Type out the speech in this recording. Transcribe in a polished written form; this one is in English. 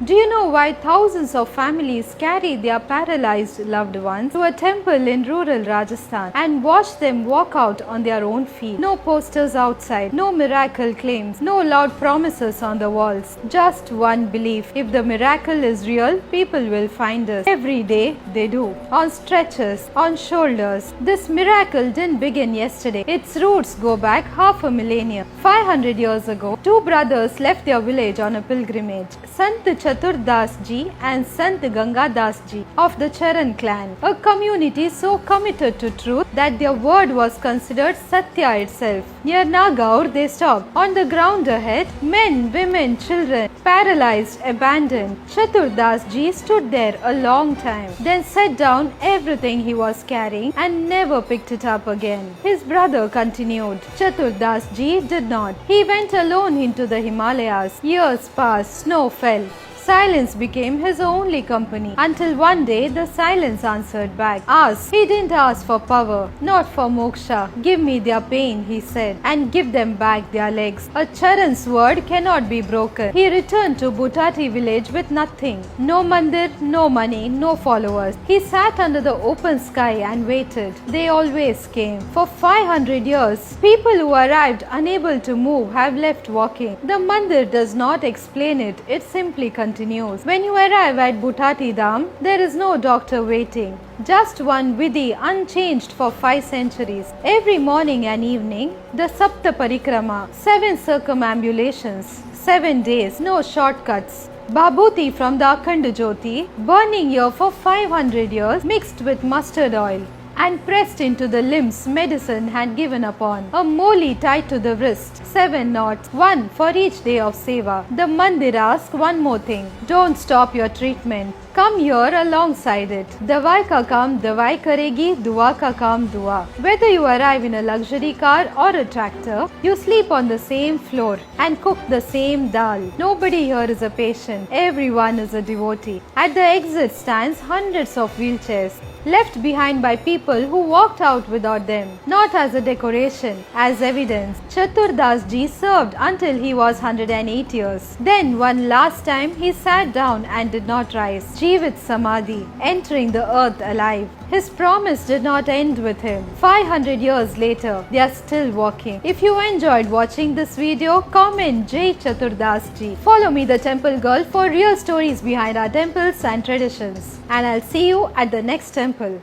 Do you know why thousands of families carry their paralyzed loved ones to a temple in rural Rajasthan and watch them walk out on their own feet? No posters outside, no miracle claims, no loud promises on the walls, just one belief. If the miracle is real, people will find us. Every day they do. On stretchers, on shoulders. This miracle didn't begin yesterday. Its roots go back half a millennium. 500 years ago, two brothers left their village on a pilgrimage. Sant Chatur Das Ji and Sant Ganga Das Ji of the Charan clan, a community so committed to truth that their word was considered Satya itself. Near Nagaur, they stopped. On the ground ahead, men, women, children, paralyzed, abandoned. Chatur Das Ji stood there a long time, then set down everything he was carrying and never picked it up again. His brother continued. Chatur Das Ji did not. He went alone into the Himalayas. Years passed, snow fell. Silence became his only company until one day the silence answered back. Ask. He didn't ask for power, not for moksha. Give me their pain, he said, and give them back their legs. A Charan's word cannot be broken. He returned to Butati village with nothing. No mandir, no money, no followers. He sat under the open sky and waited. They always came. For 500 years, people who arrived unable to move have left walking. The mandir does not explain it, it simply continues. When you arrive at Butati Dham, there is no doctor waiting. Just one Vidhi unchanged for 5 centuries. Every morning and evening, the Sapta Parikrama, 7 circumambulations, 7 days, no shortcuts. Babhuti from the Akhand Jyoti, burning here for 500 years, mixed with mustard oil and pressed into the limbs medicine had given upon. A moli tied to the wrist, 7 knots, 1 for each day of seva. The mandir asks one more thing. Don't stop your treatment. Come here alongside it. Dawai ka kaam dawai karegi, dua ka kaam dua. Whether you arrive in a luxury car or a tractor, you sleep on the same floor and cook the same dal. Nobody here is a patient. Everyone is a devotee. At the exit stands hundreds of wheelchairs, left behind by people who walked out without them, not as a decoration, as evidence. Chatur Das Ji served until he was 108 years. Then one last time he sat down and did not rise. Jeevit Samadhi, entering the earth alive. His promise did not end with him. 500 years later, they are still walking. If you enjoyed watching this video, comment Jai Chatur Das Ji. Follow me, the Temple Girl, for real stories behind our temples and traditions. And I'll see you at the next temple.